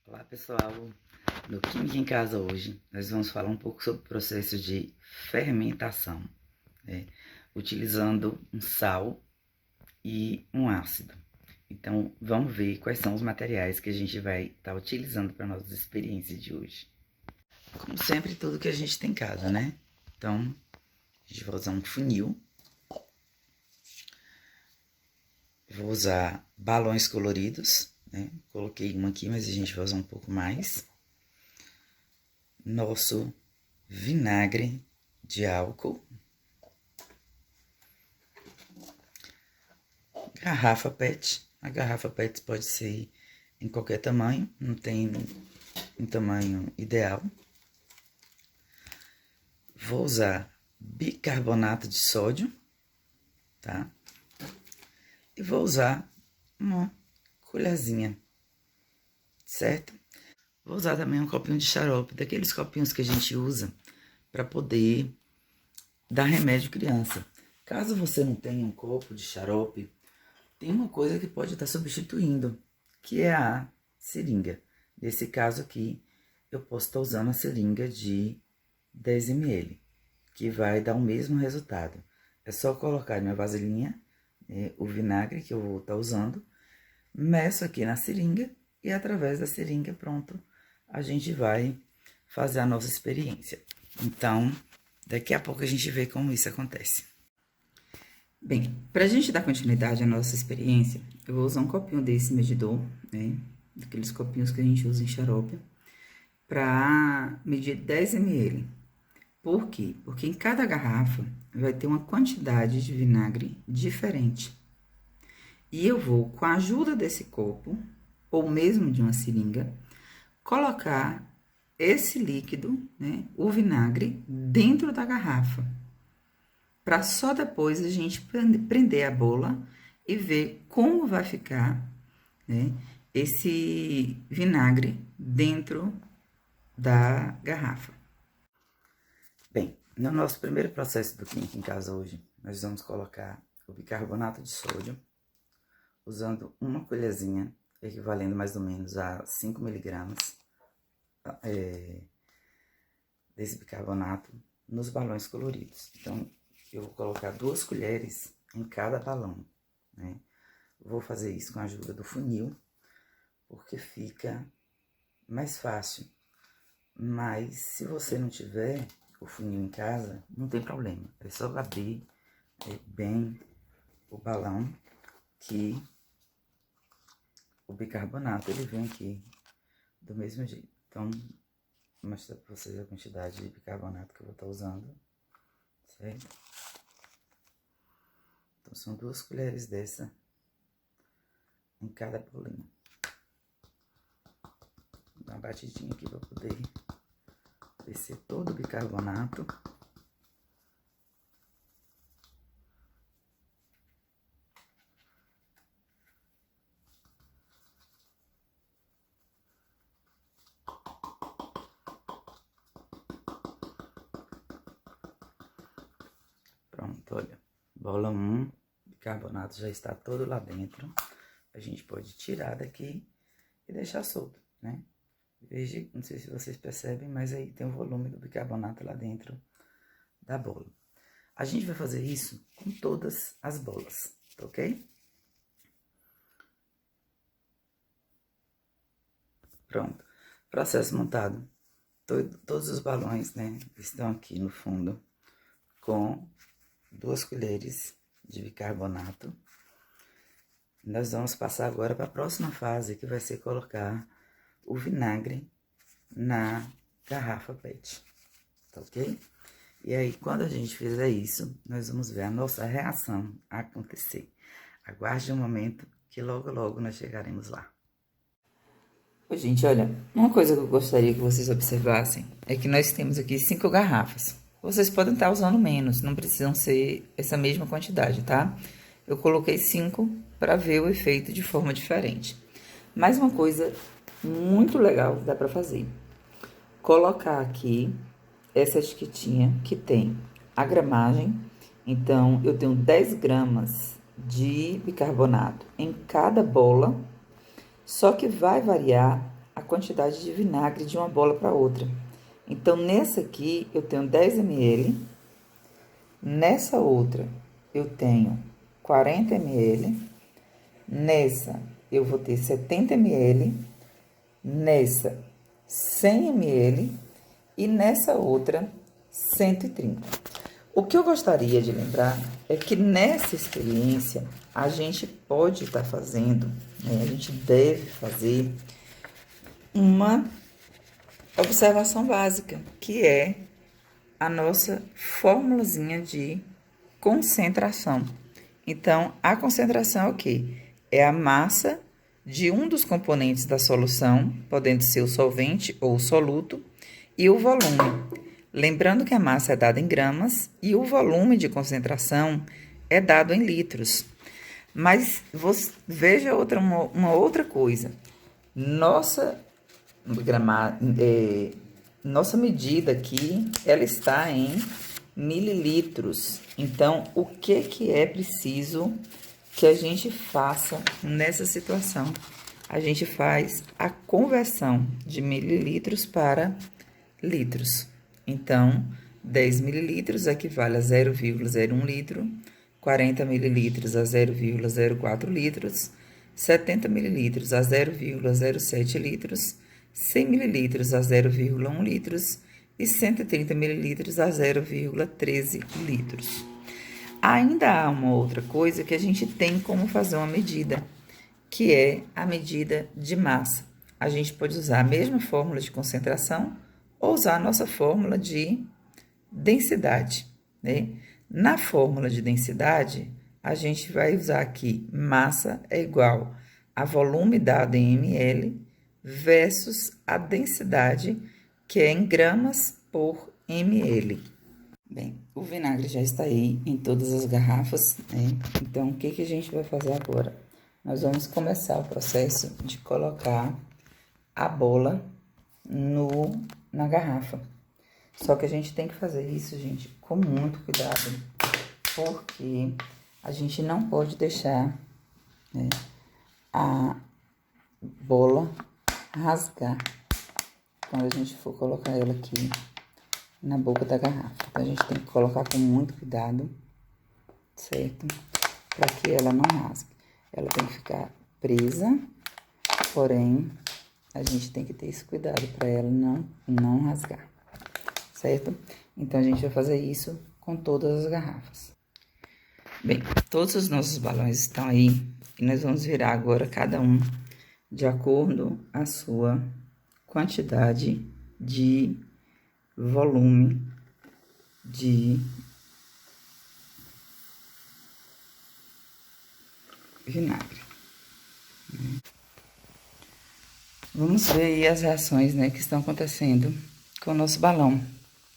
Olá pessoal, no Química em Casa hoje nós vamos falar um pouco sobre o processo de fermentação, né? Utilizando um sal e um ácido. Então vamos ver quais são os materiais que a gente vai estar utilizando para nossas experiências de hoje. Como sempre, tudo que a gente tem em casa, né? Então a gente vai usar um funil, vou usar balões coloridos, né? Coloquei um aqui, mas a gente vai usar um pouco mais. Nosso vinagre de álcool, garrafa PET. A garrafa PET pode ser em qualquer tamanho, não tem um tamanho ideal. Vou usar bicarbonato de sódio, tá? E vou usar uma colherzinha, certo? Vou usar também um copinho de xarope, daqueles copinhos que a gente usa para poder dar remédio à criança. Caso você não tenha um copo de xarope, tem uma coisa que pode estar substituindo, que é a seringa. Nesse caso aqui, eu posso estar usando a seringa de 10 ml, que vai dar o mesmo resultado. É só colocar minha vasilhinha, o vinagre que eu vou estar usando, meço aqui na seringa e através da seringa, pronto, a gente vai fazer a nossa experiência. Então, daqui a pouco a gente vê como isso acontece. Bem, para a gente dar continuidade à nossa experiência, eu vou usar um copinho desse medidor, né? Daqueles copinhos que a gente usa em xarope, para medir 10 ml. Por quê? Porque em cada garrafa vai ter uma quantidade de vinagre diferente. E eu vou, com a ajuda desse copo, ou mesmo de uma seringa, colocar esse líquido, né, o vinagre, dentro da garrafa. Para só depois a gente prender a bola e ver como vai ficar, né, esse vinagre dentro da garrafa. Bem, no nosso primeiro processo do Química em Casa hoje, nós vamos colocar o bicarbonato de sódio, usando uma colherzinha, equivalendo mais ou menos a 5 miligramas desse bicarbonato nos balões coloridos. Então, eu vou colocar 2 colheres em cada balão, né? Vou fazer isso com a ajuda do funil, porque fica mais fácil. Mas, se você não tiver o funil em casa, não tem problema. É só abrir bem o balão que o bicarbonato, ele vem aqui do mesmo jeito. Então, vou mostrar para vocês a quantidade de bicarbonato que eu vou estar usando, certo? Então, são 2 colheres dessa em cada bolinho. Vou dar uma batidinha aqui para poder descer todo o bicarbonato. Pronto, olha, bola 1, bicarbonato já está todo lá dentro. A gente pode tirar daqui e deixar solto, né? Veja, não sei se vocês percebem, mas aí tem o volume do bicarbonato lá dentro da bola. A gente vai fazer isso com todas as bolas, tá ok? Pronto, processo montado. Todos os balões, né, estão aqui no fundo com 2 colheres de bicarbonato. Nós vamos passar agora para a próxima fase, que vai ser colocar o vinagre na garrafa PET, tá ok? E aí, quando a gente fizer isso, nós vamos ver a nossa reação acontecer. Aguarde um momento que logo, logo nós chegaremos lá. Gente, olha, uma coisa que eu gostaria que vocês observassem é que nós temos aqui 5 garrafas. Vocês podem estar usando menos, não precisam ser essa mesma quantidade, tá? Eu coloquei 5 para ver o efeito de forma diferente. Mais uma coisa muito legal que dá para fazer. Colocar aqui essa etiquetinha que tem a gramagem. Então, eu tenho 10 gramas de bicarbonato em cada bola, só que vai variar a quantidade de vinagre de uma bola para outra. Então, nessa aqui, eu tenho 10 ml. Nessa outra, eu tenho 40 ml. Nessa, eu vou ter 70 ml. Nessa, 100 ml. E nessa outra, 130. O que eu gostaria de lembrar é que nessa experiência, a gente pode estar fazendo, né, a gente deve fazer uma observação básica, que é a nossa formulazinha de concentração. Então, a concentração é o quê? É a massa de um dos componentes da solução, podendo ser o solvente ou o soluto, e o volume. Lembrando que a massa é dada em gramas e o volume de concentração é dado em litros. Mas veja uma outra coisa. Nossa medida aqui, ela está em mililitros. Então, o que é preciso que a gente faça nessa situação? A gente faz a conversão de mililitros para litros. Então, 10 mililitros equivale a 0,01 litro, 40 mililitros a 0,04 litros, 70 mililitros a 0,07 litros, 100 mililitros a 0,1 litros e 130 mililitros a 0,13 litros. Ainda há uma outra coisa que a gente tem como fazer uma medida, que é a medida de massa. A gente pode usar a mesma fórmula de concentração ou usar a nossa fórmula de densidade, né? Na fórmula de densidade, a gente vai usar aqui massa é igual a volume dado em ml versus a densidade, que é em gramas por ml. Bem, o vinagre já está aí em todas as garrafas, né? Então, o que a gente vai fazer agora? Nós vamos começar o processo de colocar a bola na garrafa. Só que a gente tem que fazer isso, gente, com muito cuidado, porque a gente não pode deixar, né, a bola rasgar quando a gente for colocar ela aqui na boca da garrafa. Então, a gente tem que colocar com muito cuidado, certo? Para que ela não rasgue. Ela tem que ficar presa, porém, a gente tem que ter esse cuidado para ela não rasgar, certo? Então, a gente vai fazer isso com todas as garrafas. Bem, todos os nossos balões estão aí e nós vamos virar agora cada um de acordo com a sua quantidade de volume de vinagre. Vamos ver aí as reações, né, que estão acontecendo com o nosso balão.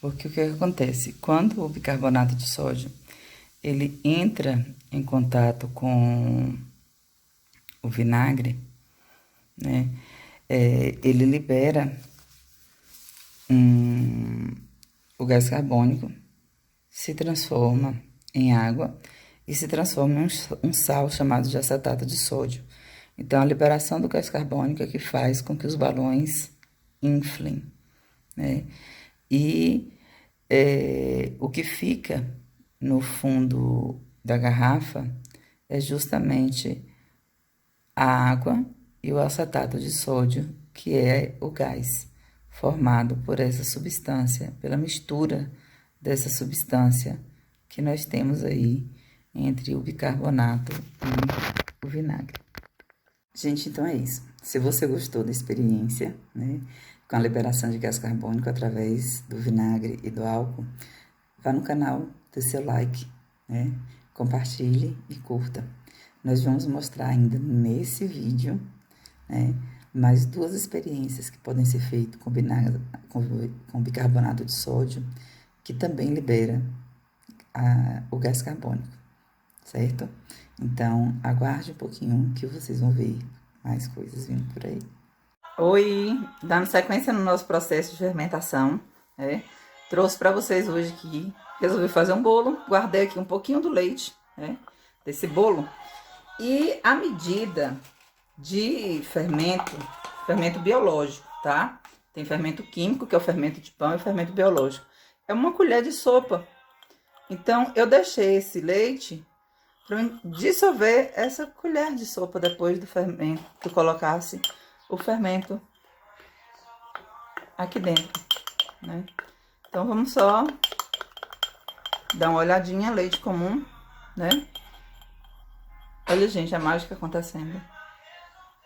Porque o que acontece? Quando o bicarbonato de sódio, ele entra em contato com o vinagre, né, ele libera o gás carbônico, se transforma em água e se transforma em um sal chamado de acetato de sódio. Então, a liberação do gás carbônico é que faz com que os balões inflem, né? E o que fica no fundo da garrafa é justamente a água e o acetato de sódio, que é o gás formado por essa substância, pela mistura dessa substância que nós temos aí entre o bicarbonato e o vinagre. Gente, então é isso. Se você gostou da experiência, né, com a liberação de gás carbônico através do vinagre e do álcool, vá no canal, dê seu like, né, compartilhe e curta. Nós vamos mostrar ainda nesse vídeo, né, mais duas experiências que podem ser feitas com bicarbonato de sódio, que também libera o gás carbônico, certo? Então, aguarde um pouquinho que vocês vão ver mais coisas vindo por aí. Oi, dando sequência no nosso processo de fermentação, né? Trouxe para vocês hoje aqui, resolvi fazer um bolo, guardei aqui um pouquinho do leite, né, desse bolo, e a medida de fermento biológico, tá? Tem fermento químico, que é o fermento de pão, e o fermento biológico. É uma colher de sopa. Então, eu deixei esse leite para dissolver essa colher de sopa depois do fermento, que eu colocasse o fermento aqui dentro, né? Então, vamos só dar uma olhadinha, leite comum, né? Olha, gente, a mágica acontecendo,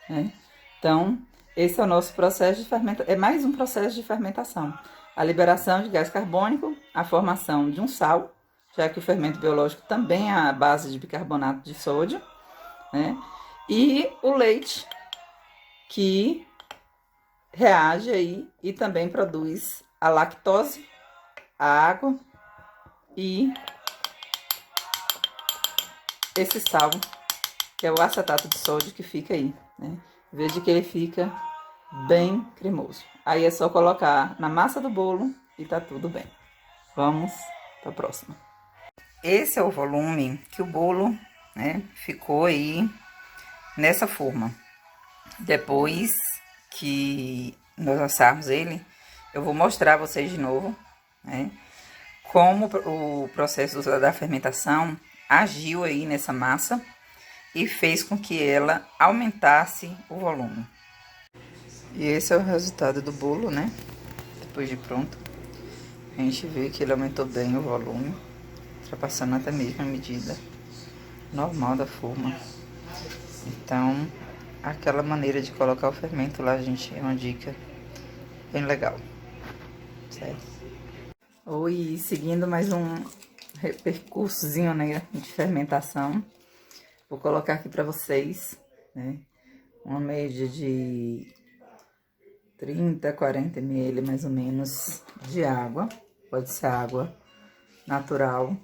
né? Então, esse é o nosso processo de fermentação, é mais um processo de fermentação. A liberação de gás carbônico, a formação de um sal, já que o fermento biológico também é a base de bicarbonato de sódio, né? E o leite, que reage aí e também produz a lactose, a água e esse sal, que é o acetato de sódio que fica aí, né? Veja que ele fica bem cremoso. Aí é só colocar na massa do bolo e tá tudo bem. Vamos para a próxima. Esse é o volume que o bolo, né, ficou aí nessa forma. Depois que nós assarmos ele, eu vou mostrar a vocês de novo, né, como o processo da fermentação agiu aí nessa massa e fez com que ela aumentasse o volume. E esse é o resultado do bolo, né? Depois de pronto, a gente vê que ele aumentou bem o volume, ultrapassando até mesmo a medida normal da forma. Então, aquela maneira de colocar o fermento lá, gente, é uma dica bem legal, certo? Oi, seguindo mais um percursozinho, né, de fermentação. Vou colocar aqui para vocês, né, uma média de 30, 40 ml mais ou menos de água. Pode ser água natural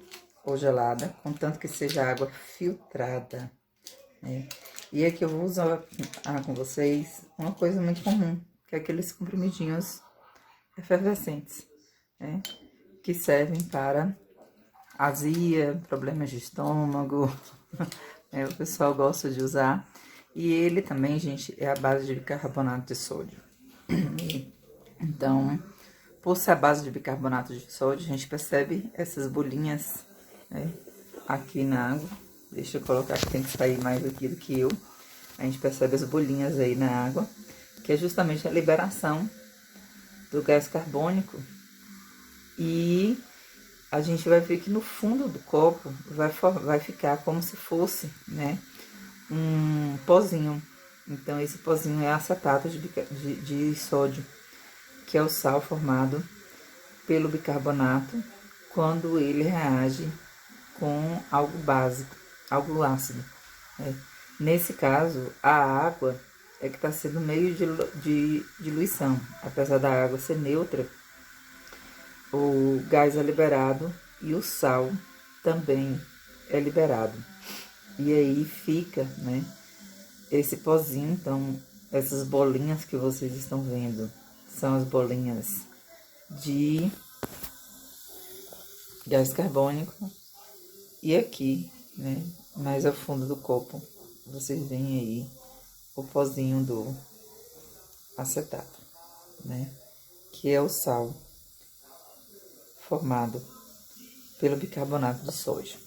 ou gelada, contanto que seja água filtrada, né? E aqui eu vou usar com vocês uma coisa muito comum, que é aqueles comprimidinhos efervescentes, né? Que servem para azia, problemas de estômago, o pessoal gosta de usar. E ele também, gente, é a base de bicarbonato de sódio. Então, por ser a base de bicarbonato de sódio, a gente percebe essas bolinhas, né, aqui na água. Deixa eu colocar que tem que sair mais aqui do que eu. A gente percebe as bolinhas aí na água, que é justamente a liberação do gás carbônico. E a gente vai ver que no fundo do copo vai ficar como se fosse, né, um pozinho. Então, esse pozinho é acetato de sódio, que é o sal formado pelo bicarbonato quando ele reage com algo básico, algo ácido, né? Nesse caso, a água é que está sendo meio de diluição. Apesar da água ser neutra, o gás é liberado e o sal também é liberado. E aí fica, né, esse pozinho. Então, essas bolinhas que vocês estão vendo são as bolinhas de gás carbônico. E aqui, né, mais ao fundo do copo, vocês veem aí o pozinho do acetato, né, que é o sal formado pelo bicarbonato de sódio.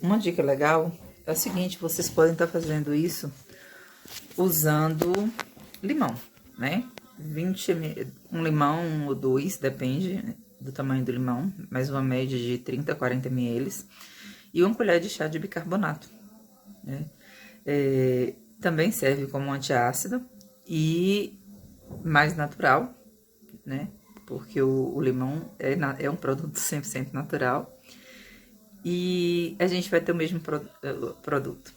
Uma dica legal é o seguinte: vocês podem estar fazendo isso usando limão, né? Um limão, um ou dois, depende do tamanho do limão, mas uma média de 30 a 40 ml. E uma colher de chá de bicarbonato, né? Também serve como antiácido e mais natural, né? Porque o limão é um produto 100% natural. E a gente vai ter o mesmo produto,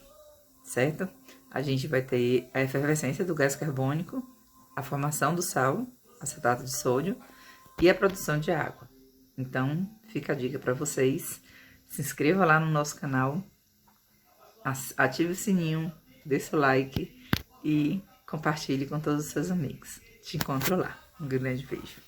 certo? A gente vai ter a efervescência do gás carbônico, a formação do sal, acetato de sódio, e a produção de água. Então, fica a dica para vocês. Se inscreva lá no nosso canal, ative o sininho, dê seu like e compartilhe com todos os seus amigos. Te encontro lá. Um grande beijo.